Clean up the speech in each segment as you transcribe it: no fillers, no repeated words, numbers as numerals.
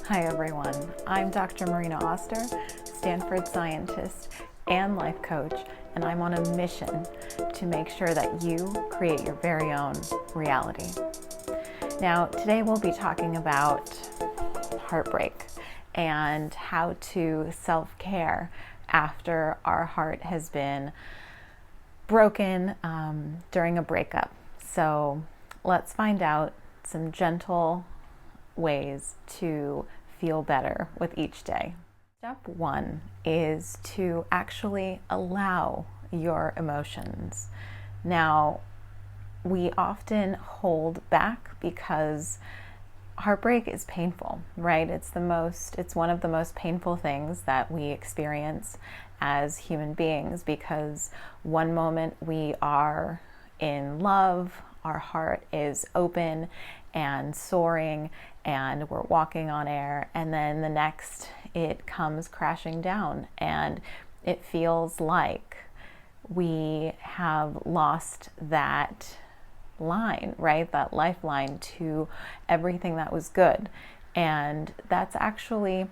Hi everyone, I'm Dr. Marina Oster, Stanford scientist and life coach, and I'm on a mission to make sure that you create your very own reality. Now, today we'll be talking about heartbreak and how to self-care after our heart has been broken during a breakup. So let's find out some gentle ways to feel better with each day. Step one is to actually allow your emotions. Now, we often hold back because heartbreak is painful, right? It's one of the most painful things that we experience as human beings, because one moment we are in love, our heart is open and soaring and we're walking on air, and then the next it comes crashing down and it feels like we have lost that line, right? That lifeline to everything that was good. And that's actually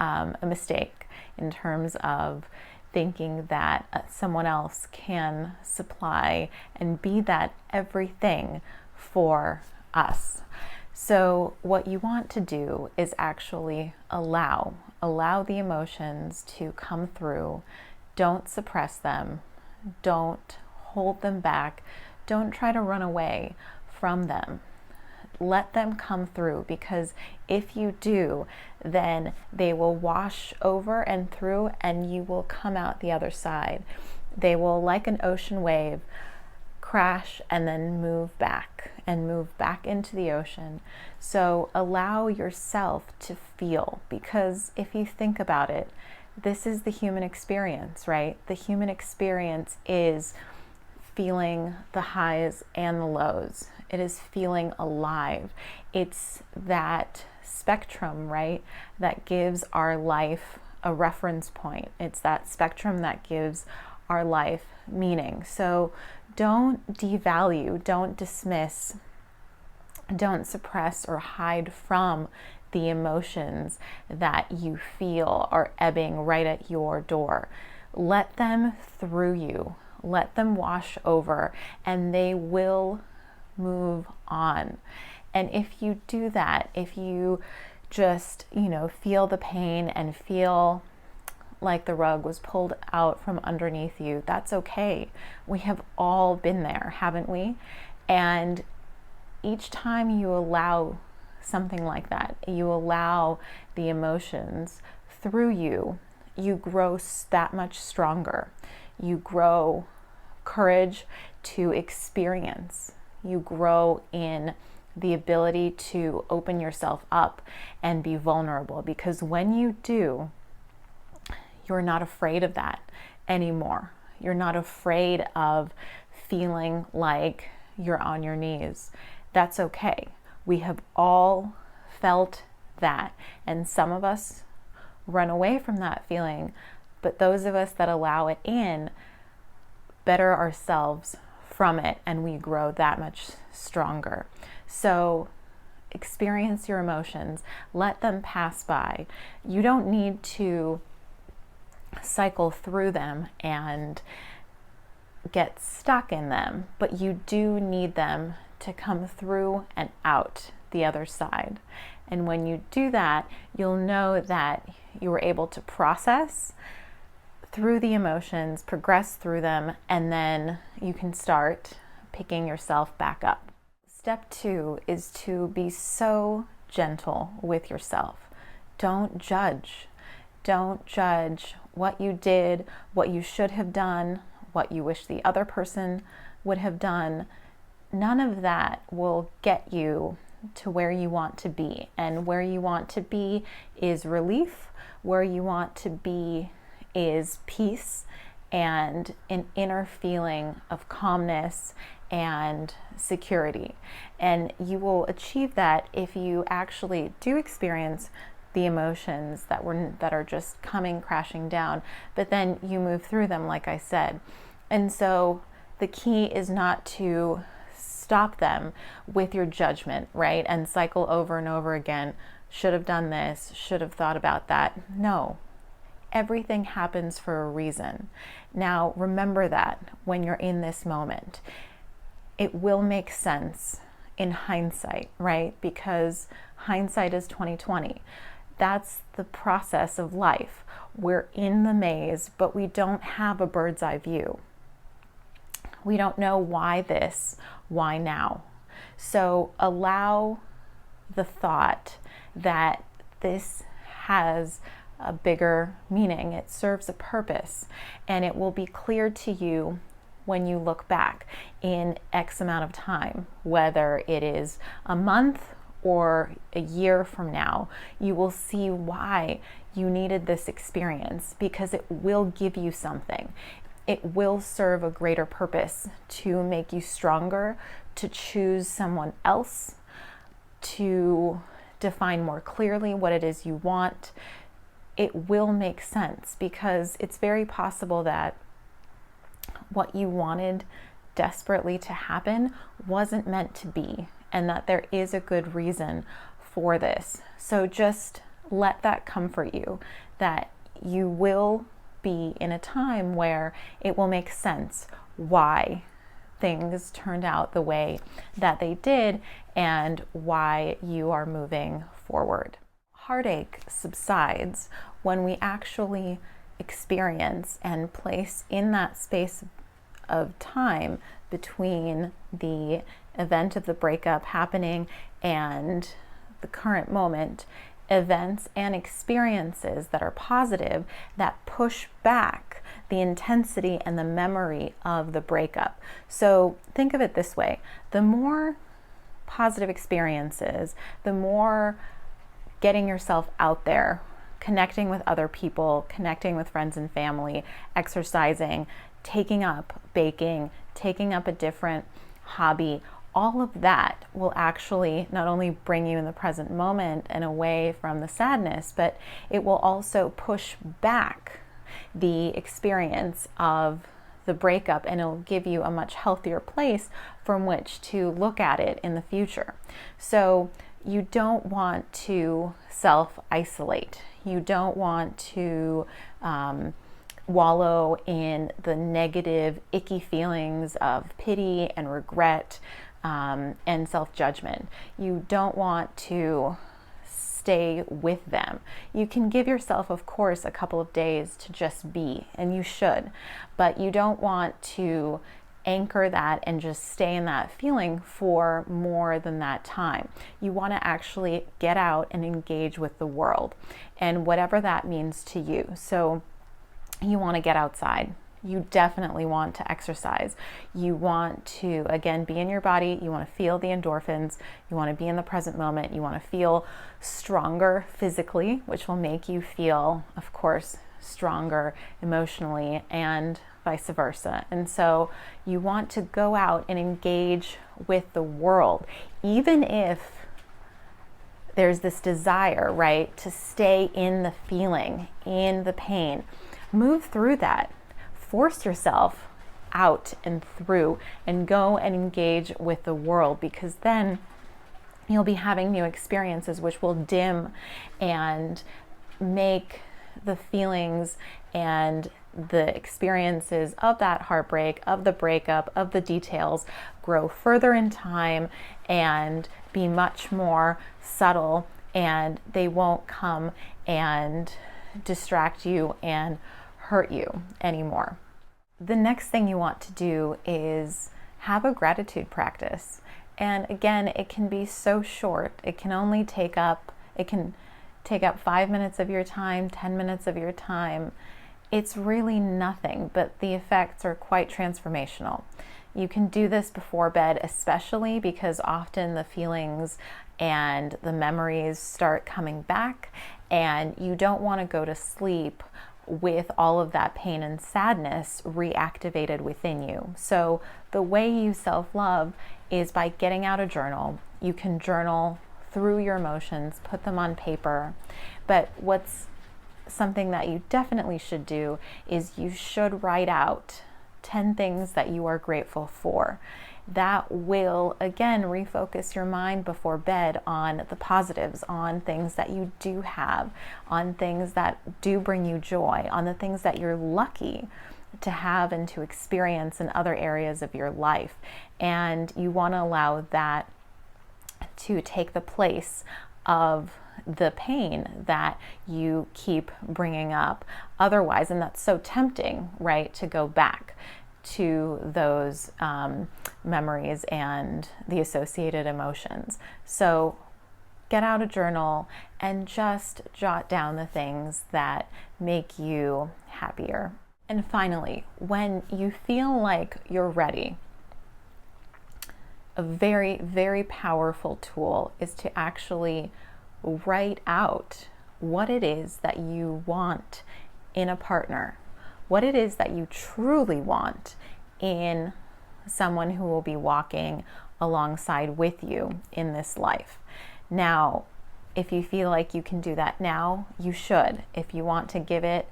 a mistake in terms of thinking that someone else can supply and be that everything for us. So what you want to do is actually allow the emotions to come through. Don't suppress them. Don't hold them back. Don't try to run away from them. Let them come through, because if you do, then they will wash over and through and you will come out the other side. They will, like an ocean wave, crash and then move back into the ocean. So allow yourself to feel, because if you think about it, this is the human experience, right? The human experience is feeling the highs and the lows. It is feeling alive. It's that spectrum, right, that gives our life a reference point. It's that spectrum that gives our life meaning. So don't devalue, don't dismiss, don't suppress or hide from the emotions that you feel are ebbing right at your door. Let them through you. Let them wash over, and they will move on. And if you do that, if you just, feel the pain and feel like the rug was pulled out from underneath you, that's okay. We have all been there, haven't we? And each time you allow something like that, you allow the emotions through you, you grow that much stronger. You grow courage to experience. You grow in the ability to open yourself up and be vulnerable, because when you do, you're not afraid of that anymore. You're not afraid of feeling like you're on your knees. That's okay. We have all felt that, and some of us run away from that feeling, but those of us that allow it in better ourselves from it, and we grow that much stronger. So experience your emotions, let them pass by. You don't need to cycle through them and get stuck in them, but you do need them to come through and out the other side. And when you do that, you'll know that you were able to process through the emotions, progress through them, and then you can start picking yourself back up. Step two is to be so gentle with yourself. Don't judge. Don't judge what you did, what you should have done, what you wish the other person would have done. None of that will get you to where you want to be. And where you want to be is relief. Where you want to be is peace and an inner feeling of calmness and security. And you will achieve that if you actually do experience the emotions that are just coming crashing down, but then you move through them, like I said. And so the key is not to stop them with your judgment, right? And cycle over and over again, should have done this, should have thought about that. No, everything happens for a reason. Now, remember that when you're in this moment, it will make sense in hindsight, right? Because hindsight is 2020. That's the process of life. We're in the maze, but we don't have a bird's eye view. We don't know why this, why now. So allow the thought that this has a bigger meaning. It serves a purpose, and it will be clear to you when you look back in X amount of time, whether it is a month or a year from now. You will see why you needed this experience, because it will give you something. It will serve a greater purpose to make you stronger, to choose someone else, to define more clearly what it is you want. It will make sense, because it's very possible that what you wanted desperately to happen wasn't meant to be, and that there is a good reason for this. So just let that comfort you, that you will be in a time where it will make sense why things turned out the way that they did and why you are moving forward. Heartache subsides when we actually experience and place in that space of time between the event of the breakup happening and the current moment, events and experiences that are positive, that push back the intensity and the memory of the breakup. So think of it this way: the more positive experiences, the more getting yourself out there, connecting with other people, connecting with friends and family, exercising, taking up baking, taking up a different hobby, all of that will actually not only bring you in the present moment and away from the sadness, but it will also push back the experience of the breakup, and it'll give you a much healthier place from which to look at it in the future. So you don't want to self-isolate. You don't want to wallow in the negative, icky feelings of pity and regret and self-judgment. You don't want to stay with them. You can give yourself, of course, a couple of days to just be, and you should, but you don't want to anchor that and just stay in that feeling for more than that time. You want to actually get out and engage with the world, and whatever that means to you. So you want to get outside. You definitely want to exercise. You want to, again, be in your body. You want to feel the endorphins. You want to be in the present moment. You want to feel stronger physically, which will make you feel, of course, stronger emotionally, and vice versa. And so you want to go out and engage with the world, even if there's this desire, right, to stay in the feeling, in the pain. Move through that. Force yourself out and through, and go and engage with the world, because then you'll be having new experiences which will dim and make the feelings and the experiences of that heartbreak, of the breakup, of the details grow further in time and be much more subtle, and they won't come and distract you and hurt you anymore. The next thing you want to do is have a gratitude practice. And again, it can be so short. It can take up 5 minutes of your time, 10 minutes of your time. It's really nothing, but the effects are quite transformational. You can do this before bed, especially because often the feelings and the memories start coming back, and you don't want to go to sleep with all of that pain and sadness reactivated within you. So the way you self-love is by getting out a journal. You can journal through your emotions, put them on paper. But what's something that you definitely should do is you should write out 10 things that you are grateful for. That will, again, refocus your mind before bed on the positives, on things that you do have, on things that do bring you joy, on the things that you're lucky to have and to experience in other areas of your life. And you want to allow that to take the place of the pain that you keep bringing up otherwise. And that's so tempting, right, to go back to those memories and the associated emotions. So get out a journal and just jot down the things that make you happier. And finally, when you feel like you're ready, a very, very powerful tool is to actually write out what it is that you want in a partner, what it is that you truly want in someone who will be walking alongside with you in this life. Now, if you feel like you can do that now, you should. If you want to give it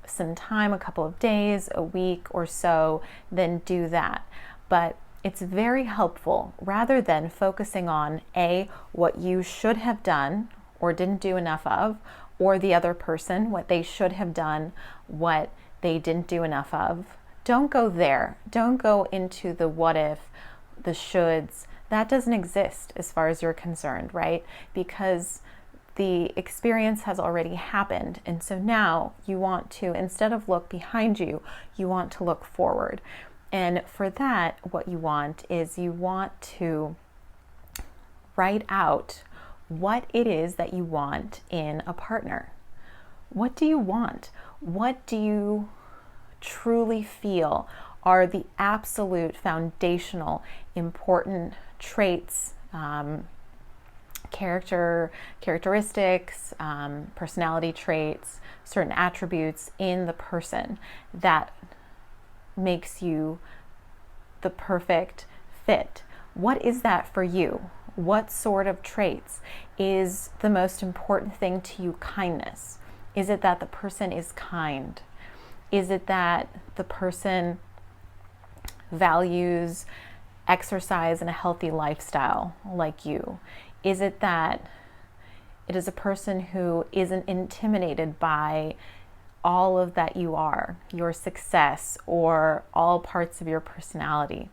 some time, a couple of days, a week or so, then do that. But it's very helpful, rather than focusing on what you should have done or didn't do enough of, or the other person, what they should have done, what they didn't do enough of. Don't go there. Don't go into the what if, the shoulds. That doesn't exist as far as you're concerned, right? Because the experience has already happened. And so now you want to, instead of look behind you, you want to look forward. And for that, what you want is you want to write out what it is that you want in a partner. What do you want? What do you truly feel are the absolute foundational important traits, characteristics, personality traits, certain attributes in the person that makes you the perfect fit? What is that for you? What sort of traits? Is the most important thing to you kindness? Is it that the person is kind? Is it that the person values exercise and a healthy lifestyle like you? Is it that it is a person who isn't intimidated by all of that you are, your success, or all parts of your personality?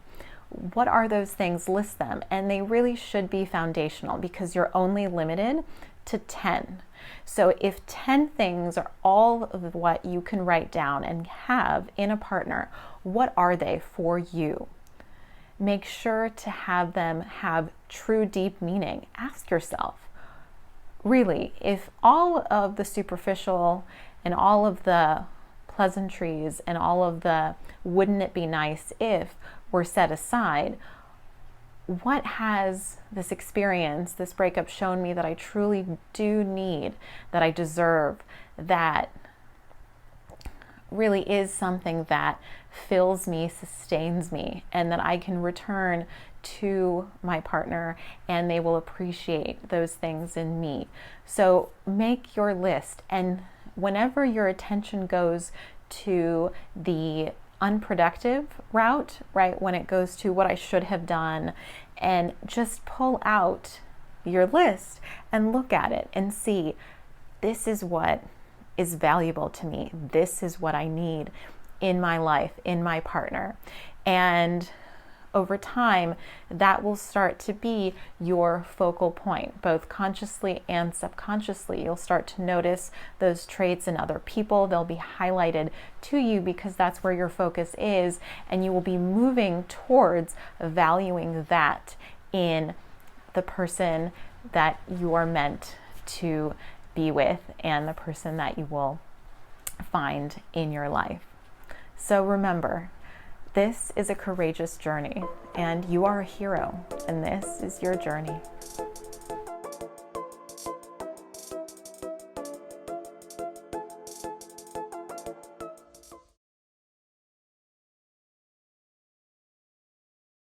What are those things? List them. And they really should be foundational, because you're only limited to 10. So if 10 things are all of what you can write down and have in a partner, what are they for you? Make sure to have them have true, deep meaning. Ask yourself, really, if all of the superficial and all of the pleasantries and all of the wouldn't it be nice if were set aside, what has this experience, this breakup, shown me that I truly do need, that I deserve, that really is something that fills me, sustains me, and that I can return to my partner and they will appreciate those things in me? So make your list, and whenever your attention goes to the unproductive route, right, when it goes to what I should have done, and just pull out your list and look at it and see, this is what is valuable to me. This is what I need in my life, in my partner. And over time, that will start to be your focal point, both consciously and subconsciously. You'll start to notice those traits in other people. They'll be highlighted to you because that's where your focus is, and you will be moving towards valuing that in the person that you are meant to be with and the person that you will find in your life. So remember, this is a courageous journey, and you are a hero, and this is your journey.